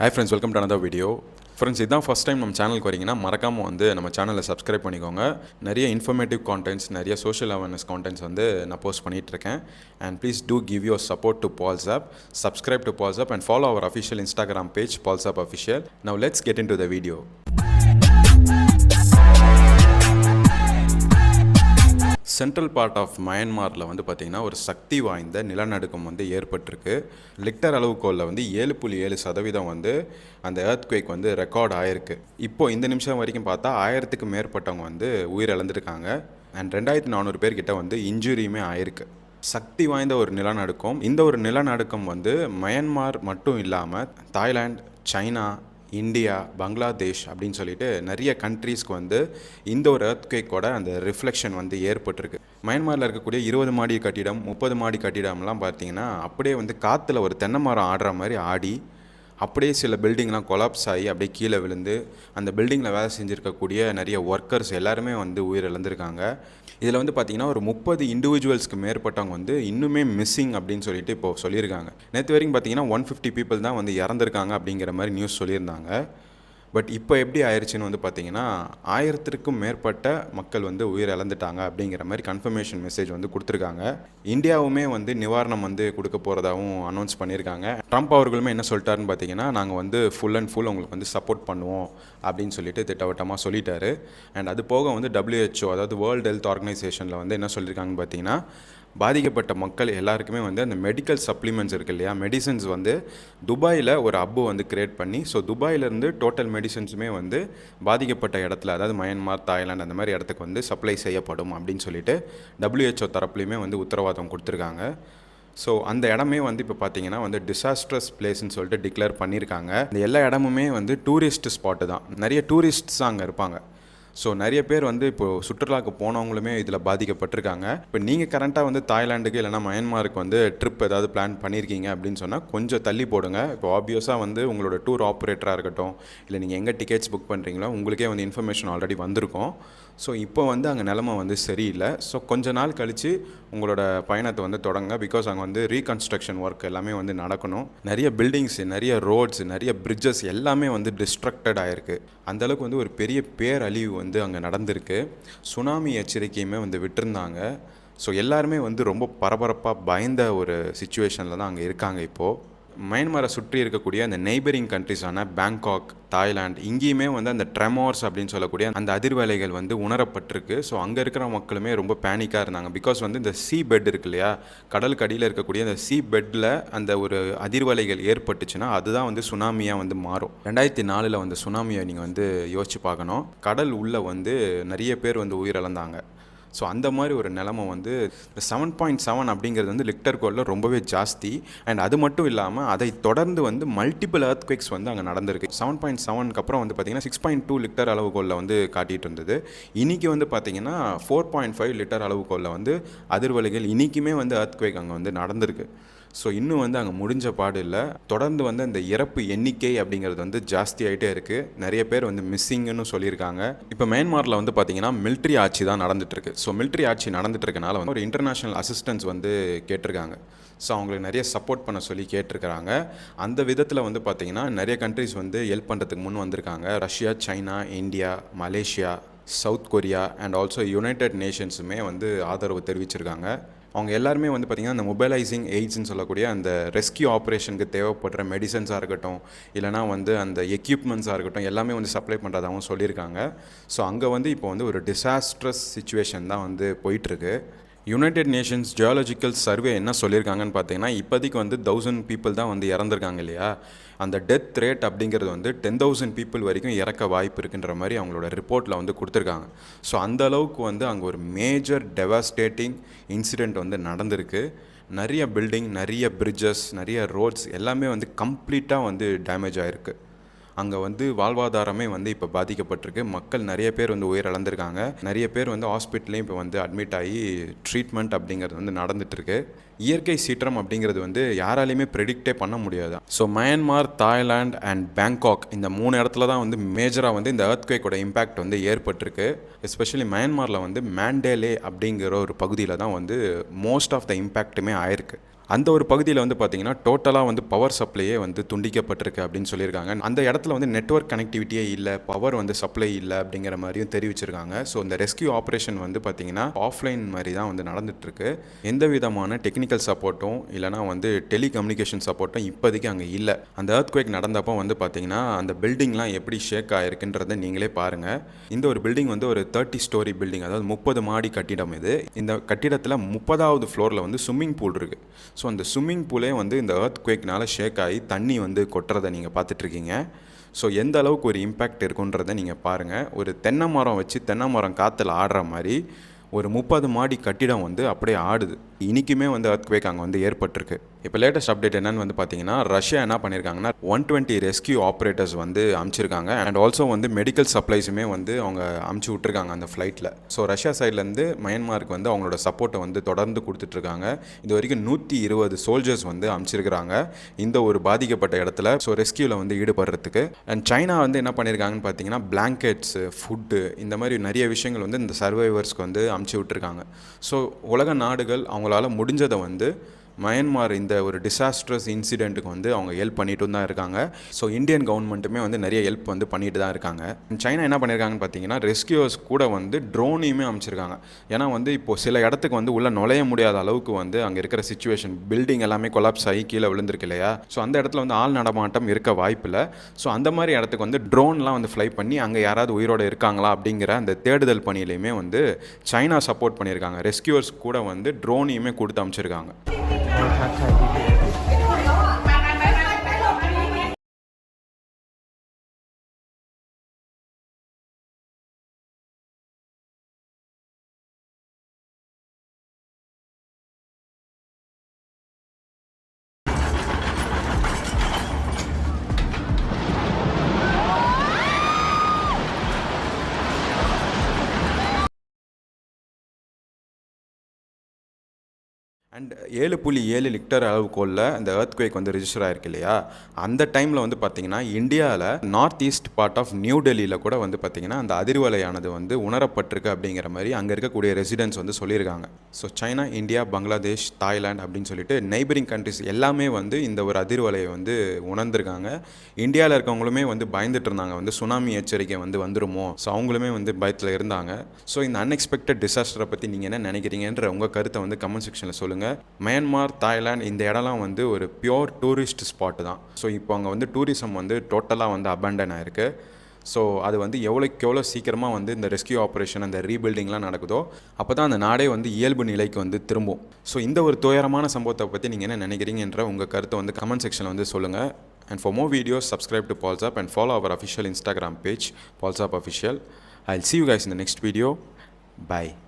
Hi friends, welcome to another video. Friends இதுதான் first time நம்ம சேனலுக்கு வரீங்கன்னா மறக்காமல் வந்து நம்ம சேனலை சப்ஸ்கிரைப் பண்ணிக்கோங்க. நிறைய இன்ஃபர்மேட்டிவ் கான்டென்ட்ஸ், நிறைய சோஷியல் அவேர்னஸ் கான்டென்ட்ஸ் வந்து நான் போஸ்ட் பண்ணிகிட்ருக்கேன். And please do give your support to Polsap, subscribe to Polsap and follow our official Instagram page Polsap Official. Now let's get into the video. Central part of மயன்மாரில் வந்து பார்த்திங்கன்னா ஒரு சக்தி வாய்ந்த நிலநடுக்கம் வந்து ஏற்பட்டிருக்கு. லிக்டர் அளவுகோலில் வந்து 7.7% வந்து அந்த எர்த்குவேக் வந்து ரெக்கார்ட் ஆகிருக்கு. இப்போது இந்த நிமிஷம் வரைக்கும் பார்த்தா 1000க்கு மேற்பட்டவங்க வந்து உயிரிழந்திருக்காங்க. அண்ட் 2400 பேர்கிட்ட வந்து இன்ஜுரியுமே ஆயிருக்கு. சக்தி வாய்ந்த ஒரு நிலநடுக்கம். இந்த ஒரு நிலநடுக்கம் வந்து மயன்மார் மட்டும் இல்லாமல் தாய்லாந்து, சைனா, இந்தியா, பங்களாதேஷ் அப்படின்னு சொல்லிட்டு நிறைய கண்ட்ரீஸ்க்கு வந்து இந்த ஒரு எர்த்குவேக்கோட அந்த ரிஃப்ளெக்ஷன் வந்து ஏற்பட்டிருக்கு. மயன்மாரில் இருக்கக்கூடிய 20 மாடி கட்டிடம், 30 மாடி கட்டிடம்லாம் பார்த்தீங்கன்னா அப்படியே வந்து காற்றுல ஒரு தென்னை மரம் ஆடுற மாதிரி ஆடி, அப்படியே சில பில்டிங்லாம் கொலாப்ஸ் ஆகி அப்படியே கீழே விழுந்து அந்த பில்டிங்கில் வேலை செஞ்சுருக்கக்கூடிய நிறைய ஒர்க்கர்ஸ் எல்லாருமே வந்து உயிரிழந்திருக்காங்க. இதில் வந்து பார்த்திங்கன்னா ஒரு 30 இண்டிவிஜுவல்ஸ்க்கு மேற்பட்டவங்க வந்து இன்னுமே மிஸ்ஸிங் அப்படின்னு சொல்லிட்டு இப்போது சொல்லியிருக்காங்க. நேற்று வரைக்கும் பார்த்திங்கன்னா 150 பீப்புள் தான் வந்து இறந்துருக்காங்க அப்படிங்கிற மாதிரி நியூஸ் சொல்லியிருந்தாங்க. பட் இப்போ எப்படி ஆயிடுச்சுன்னு வந்து பார்த்திங்கன்னா 1000க்கும் மேற்பட்ட மக்கள் வந்து உயிர் இழந்துட்டாங்க அப்படிங்கிற மாதிரி கன்ஃபர்மேஷன் மெசேஜ் வந்து கொடுத்துருக்காங்க. இந்தியாவுமே வந்து நிவாரணம் வந்து கொடுக்க போகிறதாகவும் அனௌன்ஸ் பண்ணியிருக்காங்க. ட்ரம்ப் அவர்களுமே என்ன சொல்லிட்டாருன்னு பார்த்தீங்கன்னா, நாங்கள் வந்து ஃபுல் அண்ட் ஃபுல் உங்களுக்கு வந்து சப்போர்ட் பண்ணுவோம் அப்படின்னு சொல்லிட்டு திட்டவட்டமாக சொல்லிட்டாரு. அண்ட் அது போக வந்து WHO, அதாவது வேர்ல்டு ஹெல்த் ஆர்கனைசேஷனில் வந்து என்ன சொல்லியிருக்காங்கன்னு பார்த்தீங்கன்னா, பாதிக்கப்பட்ட மக்கள் எல்லாருக்குமே வந்து அந்த மெடிக்கல் சப்ளிமெண்ட்ஸ் இருக்குது இல்லையா, மெடிசன்ஸ் வந்து துபாயில் ஒரு ஹப்பு வந்து கிரியேட் பண்ணி, ஸோ துபாயிலேருந்து டோட்டல் மெடிசன்ஸுமே வந்து பாதிக்கப்பட்ட இடத்துல, அதாவது மயன்மார், தாய்லாந்து அந்த மாதிரி இடத்துக்கு வந்து சப்ளை செய்யப்படும் அப்படின்னு சொல்லிட்டு WHO தரப்புலையுமே வந்து உத்தரவாதம் கொடுத்துருக்காங்க. ஸோ அந்த இடமே வந்து இப்போ பார்த்தீங்கன்னா வந்து டிசாஸ்ட்ரஸ் பிளேஸ்ன்னு சொல்லிட்டு டிக்ளேர் பண்ணியிருக்காங்க. இந்த எல்லா இடமுமே வந்து டூரிஸ்ட் ஸ்பாட்டு தான். நிறைய டூரிஸ்ட்ஸ் அங்கே இருப்பாங்க. ஸோ நிறைய பேர் வந்து இப்போது சுற்றுலாவுக்கு போனவங்களுமே இதில் பாதிக்கப்பட்டிருக்காங்க. இப்போ நீங்கள் கரண்ட்டாக வந்து தாய்லாண்டுக்கு இல்லைனா மயன்மாருக்கு வந்து ட்ரிப் ஏதாவது பிளான் பண்ணியிருக்கீங்க அப்படின்னு சொன்னால் கொஞ்சம் தள்ளி போடுங்க. இப்போ ஆப்வியஸாக வந்து உங்களோட டூர் ஆப்ரேட்டராக இருக்கட்டும், இல்லை நீங்கள் எங்கே டிக்கெட்ஸ் புக் பண்ணுறீங்களோ உங்களுக்கே வந்து இன்ஃபர்மேஷன் ஆல்ரெடி வந்திருக்கும். ஸோ இப்போ வந்து அங்கே நிலமை வந்து சரியில்லை. ஸோ கொஞ்ச நாள் கழித்து உங்களோட பயணத்தை வந்து தொடங்க. பிகாஸ் அங்கே வந்து ரீகன்ஸ்ட்ரக்ஷன் ஒர்க் எல்லாமே வந்து நடக்கணும். நிறைய பில்டிங்ஸு, நிறைய ரோட்ஸ், நிறைய பிரிட்ஜஸ் எல்லாமே வந்து டிஸ்ட்ரக்டட் ஆகிருக்கு. அந்தளவுக்கு வந்து ஒரு பெரிய பேரழிவு வந்து அங்கே நடந்திருக்கு. சுனாமி எச்சரிக்கையுமே வந்து விட்டுருந்தாங்க. ஸோ எல்லாருமே வந்து ரொம்ப பரபரப்பாக பயந்த ஒரு சிச்சுவேஷனில் தான் அங்கே இருக்காங்க. இப்போது மயன்மாரை சுற்றி இருக்கக்கூடிய அந்த நெய்பரிங் கண்ட்ரிஸான பேங்காக், தாய்லாந்து, இங்கேயுமே வந்து அந்த ட்ரெமோர்ஸ் அப்படின்னு சொல்லக்கூடிய அந்த அதிர்வலைகள் வந்து உணரப்பட்டிருக்கு. ஸோ அங்கே இருக்கிற மக்களுமே ரொம்ப பேனிக்காக இருந்தாங்க. பிகாஸ் வந்து இந்த சீ பெட் இருக்கு இல்லையா, கடலுக்கு அடியில் இருக்கக்கூடிய அந்த சீ பெட்டில் அந்த ஒரு அதிர்வலைகள் ஏற்பட்டுச்சுன்னா அதுதான் வந்து சுனாமியாக வந்து மாறும். 2004 வந்து சுனாமியை நீங்கள் வந்து யோசிச்சு பார்க்கணும். கடல் உள்ளே வந்து நிறைய பேர் வந்து உயிரிழந்தாங்க. ஸோ அந்த மாதிரி ஒரு நிலமை வந்து 7.7 அப்படிங்கிறது வந்து லிக்டர் கோலில் ரொம்பவே ஜாஸ்தி. அண்ட் அது மட்டும் இல்லாமல் அதை தொடர்ந்து வந்து மல்டிபிள் எர்த்குவேக்ஸ் வந்து அங்கே நடந்திருக்கு. 7.7க்கு அப்புறம் வந்து பார்த்திங்கன்னா 6.2 லிக்டர் அளவுகோலில் வந்து காட்டிகிட்டு இருந்தது. இன்றைக்கி வந்து பார்த்திங்கன்னா 4.5 லிட்டர் அளவுகோலில் வந்து அதிர்வலைகள் இன்றைக்குமே வந்து எர்த்குவேக் அங்கே வந்து நடந்திருக்கு. ஸோ இன்னும் வந்து அங்கே முடிஞ்ச பாடு இல்லை. தொடர்ந்து வந்து அந்த இறப்பு எண்ணிக்கை அப்படிங்கிறது வந்து ஜாஸ்தி ஆகிட்டே இருக்குது. நிறைய பேர் வந்து மிஸ்ஸிங்னு சொல்லியிருக்காங்க. இப்போ மயன்மாரில் வந்து பார்த்திங்கன்னா மிலிட்ரி ஆட்சி தான் நடந்துகிட்ருக்கு. ஸோ மிலிட்ரி ஆட்சி நடந்துட்டு இருக்கனால வந்து ஒரு இன்டர்நேஷ்னல் அசிஸ்டன்ஸ் வந்து கேட்டிருக்காங்க. ஸோ அவங்களுக்கு நிறைய சப்போர்ட் பண்ண சொல்லி கேட்டிருக்கிறாங்க. அந்த விதத்தில் வந்து பார்த்திங்கன்னா நிறைய கண்ட்ரிஸ் வந்து ஹெல்ப் பண்ணுறதுக்கு முன் வந்திருக்காங்க. Russia, China, India, Malaysia, South Korea and also United நேஷன்ஸுமே வந்து ஆதரவு தெரிவிச்சிருக்காங்க. அவங்க எல்லாருமே வந்து பார்த்திங்கன்னா அந்த மொபைலைசிங் எய்ட்ஸ்ன்னு சொல்லக்கூடிய அந்த ரெஸ்கியூ ஆப்ரேஷனுக்கு தேவைப்படுற மெடிசன்ஸாக இருக்கட்டும், இல்லைனா வந்து அந்த எக்யூப்மெண்ட்ஸாக இருக்கட்டும், எல்லாமே வந்து சப்ளை பண்ணுறதாகவும் சொல்லியிருக்காங்க. ஸோ அங்கே வந்து இப்போ வந்து ஒரு டிசாஸ்ட்ரஸ் சிச்சுவேஷன் தான் வந்து போயிட்டுருக்கு. யுனைடெட் நேஷன்ஸ் ஜியாலஜிக்கல் சர்வே என்ன சொல்லியிருக்காங்கன்னு பார்த்தீங்கன்னா, இப்போதைக்கு வந்து 1000 பீப்புள் தான் வந்து இறந்துருக்காங்க இல்லையா, அந்த டெத் ரேட் அப்படிங்கிறது வந்து 10,000 பீப்புள் வரைக்கும் இறக்க வாய்ப்பு இருக்குன்ற மாதிரி அவங்களோட ரிப்போர்ட்டில் வந்து கொடுத்துருக்காங்க. ஸோ அந்த அளவுக்கு வந்து அங்கே ஒரு மேஜர் டெவாஸ்டேட்டிங் இன்சிடெண்ட் வந்து நடந்திருக்கு. நிறைய பில்டிங், நிறைய பிரிட்ஜஸ், நிறைய ரோட்ஸ் எல்லாமே வந்து கம்ப்ளீட்டாக வந்து டேமேஜ் ஆகிருக்கு. அங்கே வந்து வாழ்வாதாரமே வந்து இப்போ பாதிக்கப்பட்டிருக்கு. மக்கள் நிறைய பேர் வந்து உயிரிழந்திருக்காங்க. நிறைய பேர் வந்து ஹாஸ்பிட்டல்லையும் இப்போ வந்து அட்மிட் ஆகி ட்ரீட்மெண்ட் அப்படிங்கிறது வந்து நடந்துகிட்ருக்கு. இயற்கை சீற்றம் அப்படிங்கிறது வந்து யாராலையுமே ப்ரெடிக்டே பண்ண முடியாது. So Myanmar, Thailand and Bangkok இந்த 3 இடத்துல தான் வந்து மேஜராக வந்து இந்த எர்த்குவேக்கோட இம்பேக்ட் வந்து ஏற்பட்டிருக்கு. எஸ்பெஷலி மயன்மாரில் வந்து மேண்டேலே அப்படிங்கிற ஒரு பகுதியில் தான் வந்து மோஸ்ட் ஆஃப் த இம்பேக்ட்டுமே ஆயிருக்கு. அந்த ஒரு பகுதியில் வந்து பார்த்திங்கன்னா டோட்டலாக வந்து பவர் சப்ளையே வந்து துண்டிக்கப்பட்டிருக்கு அப்படின்னு சொல்லியிருக்காங்க. அந்த இடத்துல வந்து நெட்வொர்க் கனெக்டிவிட்டியே இல்லை, பவர் வந்து சப்ளை இல்லை அப்படிங்கிற மாதிரியும் தெரிவிச்சிருக்காங்க. ஸோ இந்த ரெஸ்கியூ ஆப்ரேஷன் வந்து பார்த்திங்கன்னா ஆஃப்லைன் மாதிரி தான் வந்து நடந்துகிட்ருக்கு. எந்த விதமான டெக்னிக்கல் சப்போர்ட்டும் இல்லைனா வந்து டெலிகம்யூனிகேஷன் சப்போர்ட்டும் இப்போதைக்கு அங்கே இல்லை. அந்த எர்த்குவேக் நடந்தப்போ வந்து பார்த்திங்கன்னா அந்த பில்டிங்லாம் எப்படி ஷேக் ஆகிருக்குன்றதை நீங்களே பாருங்கள். இந்த ஒரு பில்டிங் வந்து ஒரு 30 ஸ்டோரி பில்டிங், அதாவது 30 மாடி கட்டிடம் இது. இந்த கட்டிடத்தில் 30வது ஃப்ளோரில் வந்து ஸ்விம்மிங் பூல் இருக்குது. ஸோ அந்த ஸ்விம்மிங் பூலே வந்து இந்த எர்த்குவேக்னால ஷேக் ஆகி தண்ணி வந்து கொட்டுறதை நீங்கள் பார்த்துட்ருக்கீங்க. ஸோ எந்த அளவுக்கு ஒரு இம்பேக்ட் இருக்குன்றதை நீங்கள் பாருங்கள். ஒரு தென்னை மரம் வச்சு தென்னை மரம் காற்றுல ஆடுற மாதிரி ஒரு 30 மாடி கட்டிடம் வந்து அப்படியே ஆடுது. இன்றைக்குமே வந்து எர்த்குவேக் அங்கே வந்து ஏற்பட்டிருக்கு. இப்போ லேட்டஸ்ட் அப்டேட் என்னன்னு வந்து பார்த்தீங்கன்னா, ரஷ்யா என்ன பண்ணியிருக்காங்கன்னா 120 ரெஸ்கியூ ஆப்ரேட்டர்ஸ் வந்து அனுப்பிச்சிருக்காங்க. அண்ட் ஆல்சோ வந்து மெடிக்கல் சப்ளைஸுமே வந்து அவங்க அமுச்சு விட்ருக்காங்க அந்த ஃப்ளைட்டில். ஸோ ரஷ்யா சைட்லேருந்து மயன்மாருக்கு வந்து அவங்களோட சப்போர்ட்டை வந்து தொடர்ந்து கொடுத்துட்ருக்காங்க. இது வரைக்கும் 120 சோல்ஜர்ஸ் வந்து அனுப்பிச்சிருக்கிறாங்க இந்த ஒரு பாதிக்கப்பட்ட இடத்துல. ஸோ ரெஸ்கியூவில் வந்து ஈடுபடுறதுக்கு. அண்ட் சைனா வந்து என்ன பண்ணியிருக்காங்கன்னு பார்த்தீங்கன்னா, பிளாங்கெட்ஸு, ஃபுட்டு, இந்த மாதிரி நிறைய விஷயங்கள் வந்து இந்த சர்வைவர்ஸ்க்கு வந்து அமுச்சு விட்ருக்காங்க. ஸோ உலக நாடுகள் அவங்களால முடிஞ்சதை வந்து மயன்மார் இந்த ஒரு டிசாஸ்ட்ரஸ் இன்சிடெண்ட்டுக்கு வந்து அவங்க ஹெல்ப் பண்ணிட்டு தான் இருக்காங்க. ஸோ இந்தியன் கவர்மெண்ட்டுமே வந்து நிறைய ஹெல்ப் வந்து பண்ணிட்டு தான் இருக்காங்க. சைனா என்ன பண்ணியிருக்காங்கன்னு பார்த்தீங்கன்னா, ரெஸ்கியூவர்ஸ் கூட வந்து ட்ரோனையுமே அமைச்சிருக்காங்க. ஏன்னா வந்து இப்போது சில இடத்துக்கு வந்து உள்ளே நுழைய முடியாத அளவுக்கு வந்து அங்கே இருக்கிற சிச்சுவேஷன், பில்டிங் எல்லாமே கொலாப்ஸ் ஆகி கீழே விழுந்திருக்கு இல்லையா. ஸோ அந்த இடத்துல வந்து ஆள் நடமாட்டம் இருக்க வாய்ப்பில்லை. ஸோ அந்த மாதிரி இடத்துக்கு வந்து ட்ரோன்லாம் வந்து ஃப்ளை பண்ணி அங்கே யாராவது உயிரோடு இருக்காங்களா அப்படிங்கிற அந்த தேடுதல் பணியிலையுமே வந்து சைனா சப்போர்ட் பண்ணியிருக்காங்க. ரெஸ்கியூவர்ஸ் கூட வந்து ட்ரோனையுமே கொடுத்து அமைச்சிருக்காங்க. அண்ட் 7.7 லிக்டர் அளவுக்கோலில் அந்த எர்த்குவேக் வந்து ரிஜிஸ்டர் ஆயிருக்கு இல்லையா. அந்த டைமில் வந்து பார்த்திங்கன்னா இந்தியாவில் north east part of new டெல்லியில் கூட வந்து பார்த்திங்கன்னா அந்த அதிர்வலையானது வந்து உணரப்பட்டிருக்கு அப்படிங்கிற மாதிரி அங்கே இருக்கக்கூடிய ரெசிடென்ட்ஸ் வந்து சொல்லியிருக்காங்க. So China, India, Bangladesh, Thailand அப்படின்னு சொல்லிட்டு நெய்பரிங் கண்ட்ரிஸ் எல்லாமே வந்து இந்த ஒரு அதிர்வலையை வந்து உணர்ந்திருக்காங்க. இந்தியாவில் இருக்கவங்களுமே வந்து பயந்துட்டு இருந்தாங்க, வந்து சுனாமி எச்சரிக்கை வந்து வந்துருமோ. ஸோ அவங்களுமே வந்து பயத்தில் இருந்தாங்க. ஸோ இந்த அன்எக்ஸ்பெக்டட் டிசாஸ்டரை பற்றி நீங்கள் என்ன நினைக்கிறீங்கன்ற உங்கள் கருத்தை வந்து கமெண்ட் செக்ஷனில் சொல்லுங்கள். மயன்மார், தாய்லாந்து இந்த இடம்லாம் வந்து ஒரு பியோர் டூரிஸ்ட் ஸ்பாட்டு தான். ஸோ இப்போ அங்கே வந்து டூரிசம் வந்து டோட்டலாக வந்து அபேண்டன் ஆகிருக்கு. ஸோ அது வந்து எவ்வளோக்கு எவ்வளோ சீக்கிரமாக வந்து இந்த ரெஸ்கியூ ஆப்ரேஷன், அந்த ரீபில்டிங்லாம் நடக்குதோ அப்போ தான் அந்த நாடே வந்து இயல்பு நிலைக்கு வந்து திரும்பும். ஸோ இந்த ஒரு துயரமான சம்பவத்தை பற்றி நீங்கள் என்ன நினைக்கிறீங்கன்ற உங்கள் கருத்தை வந்து கமெண்ட் செக்ஷனில் வந்து சொல்லுங்கள். And for more videos, subscribe to Polsap and follow our official Instagram page, Polsap Official. I'll see you guys in the next video. Bye.